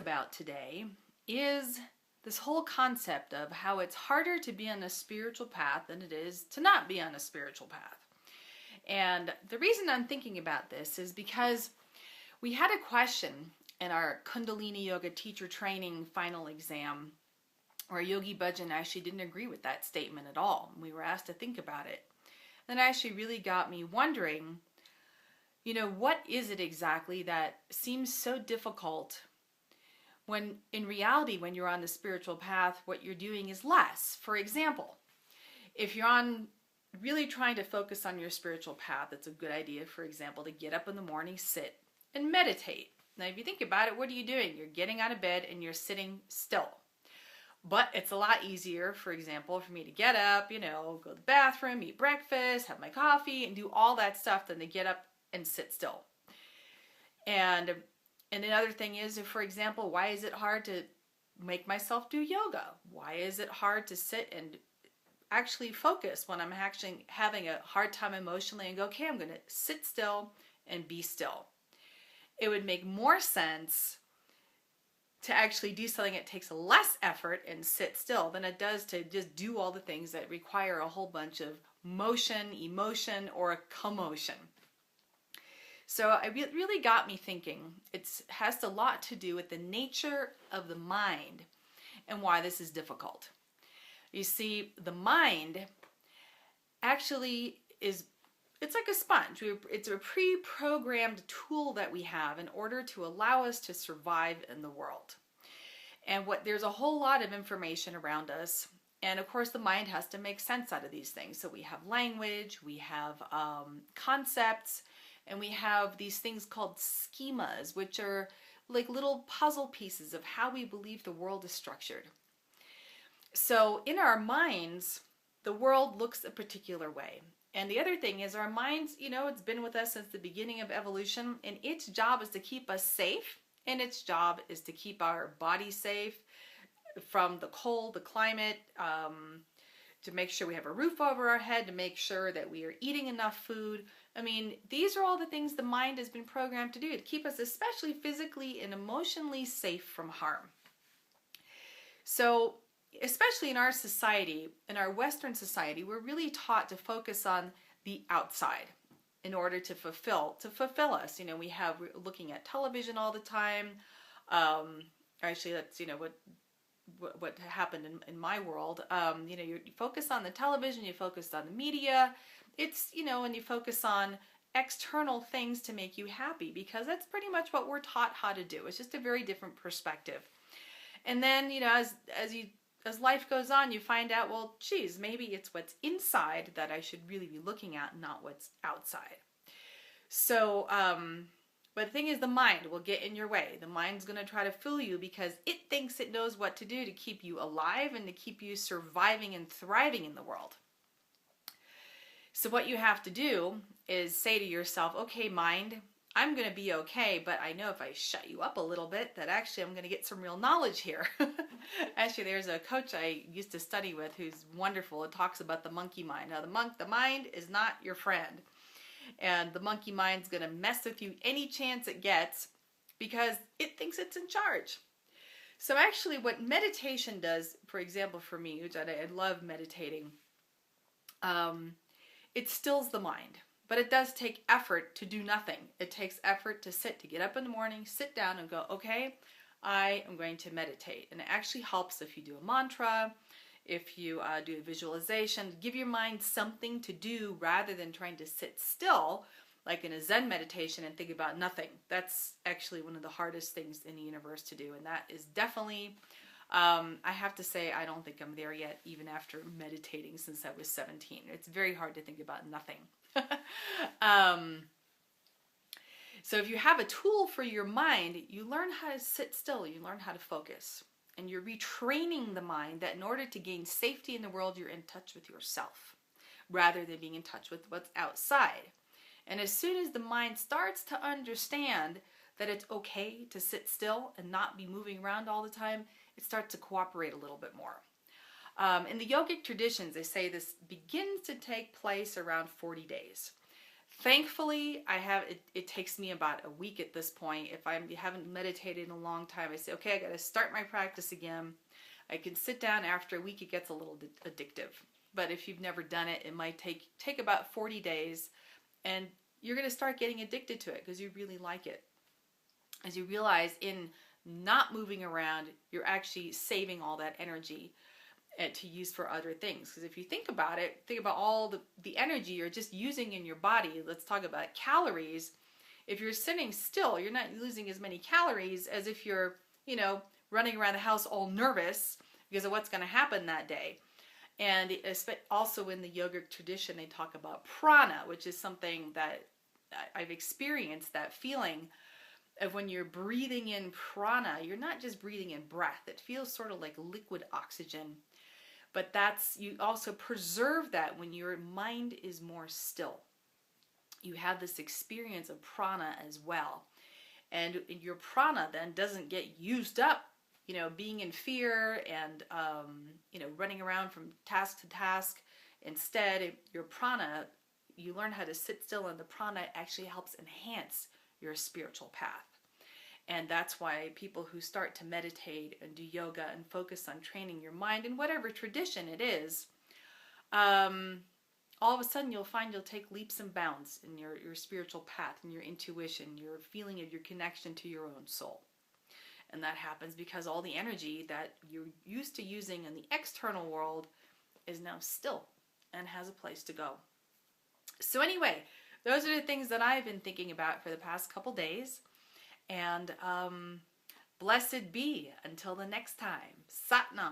about today is this whole concept of how it's harder to be on a spiritual path than it is to not be on a spiritual path. And the reason I'm thinking about this is because we had a question in our Kundalini Yoga teacher training final exam where Yogi Bhajan actually didn't agree with that statement at all. We were asked to think about it. And it actually really got me wondering, what is it exactly that seems so difficult when in reality, when you're on the spiritual path, what you're doing is less. For example, if you're on really trying to focus on your spiritual path, it's a good idea, for example, to get up in the morning, sit, and meditate. Now, if you think about it, what are you doing? You're getting out of bed and you're sitting still. But it's a lot easier, for example, for me to get up, go to the bathroom, eat breakfast, have my coffee, and do all that stuff than to get up and sit still. And another thing is, for example, why is it hard to make myself do yoga? Why is it hard to sit and actually focus when I'm actually having a hard time emotionally and go, okay, I'm going to sit still and be still? It would make more sense to actually do something that takes less effort and sit still than it does to just do all the things that require a whole bunch of motion, emotion, or a commotion. So it really got me thinking. It has a lot to do with the nature of the mind and why this is difficult. You see, the mind actually it's like a sponge. It's a pre-programmed tool that we have in order to allow us to survive in the world. And there's a whole lot of information around us. And of course, the mind has to make sense out of these things. So we have language, we have concepts, and we have these things called schemas, which are like little puzzle pieces of how we believe the world is structured. So in our minds, the world looks a particular way. And the other thing is our minds, it's been with us since the beginning of evolution, and its job is to keep us safe, and its job is to keep our body safe from the cold, the climate, to make sure we have a roof over our head, to make sure that we are eating enough food. I mean, these are all the things the mind has been programmed to do, to keep us especially physically and emotionally safe from harm. So, especially in our society, in our Western society, we're really taught to focus on the outside in order to fulfill us. We're looking at television all the time. Actually, that's, what happened in my world. You focus on the television, you focus on the media. It's, and you focus on external things to make you happy, because that's pretty much what we're taught how to do. It's just a very different perspective. And then, as life goes on, you find out, well, geez, maybe it's what's inside that I should really be looking at, not what's outside. So, but the thing is, the mind will get in your way. The mind's going to try to fool you because it thinks it knows what to do to keep you alive and to keep you surviving and thriving in the world. So what you have to do is say to yourself, okay, mind, I'm going to be okay, but I know if I shut you up a little bit that actually I'm going to get some real knowledge here. Actually, there's a coach I used to study with who's wonderful. It talks about the monkey mind. Now, the mind is not your friend. And the monkey mind's going to mess with you any chance it gets because it thinks it's in charge. So actually what meditation does, for example, for me, which I love meditating, it stills the mind. But it does take effort to do nothing. It takes effort to get up in the morning, sit down and go, okay, I am going to meditate. And it actually helps if you do a mantra, if you do a visualization, give your mind something to do rather than trying to sit still, like in a Zen meditation and think about nothing. That's actually one of the hardest things in the universe to do. And that is definitely, I have to say, I don't think I'm there yet, even after meditating since I was 17. It's very hard to think about nothing. So if you have a tool for your mind, you learn how to sit still, you learn how to focus, and you're retraining the mind that in order to gain safety in the world, you're in touch with yourself rather than being in touch with what's outside. And as soon as the mind starts to understand that it's okay to sit still and not be moving around all the time, it starts to cooperate a little bit more. In the yogic traditions, they say this begins to take place around 40 days. Thankfully, it takes me about a week at this point. If I haven't meditated in a long time, I say, okay, I got to start my practice again. I can sit down. After a week, it gets a little addictive. But if you've never done it, it might take about 40 days, and you're going to start getting addicted to it because you really like it. As you realize in not moving around, you're actually saving all that energy to use for other things. Because if you think about it, think about all the energy you're just using in your body. Let's talk about calories. If you're sitting still, you're not losing as many calories as if you're, running around the house all nervous because of what's going to happen that day. And also in the yogic tradition, they talk about prana, which is something that I've experienced, that feeling of when you're breathing in prana, you're not just breathing in breath. It feels sort of like liquid oxygen. But you also preserve that when your mind is more still. You have this experience of prana as well. And your prana then doesn't get used up, being in fear and, running around from task to task. Instead, your prana, you learn how to sit still, and the prana actually helps enhance your spiritual path. And that's why people who start to meditate and do yoga and focus on training your mind in whatever tradition it is, all of a sudden you'll find you'll take leaps and bounds in your spiritual path and your intuition, your feeling of your connection to your own soul. And that happens because all the energy that you're used to using in the external world is now still and has a place to go. So anyway, those are the things that I've been thinking about for the past couple days. And blessed be until the next time. Sat Nam.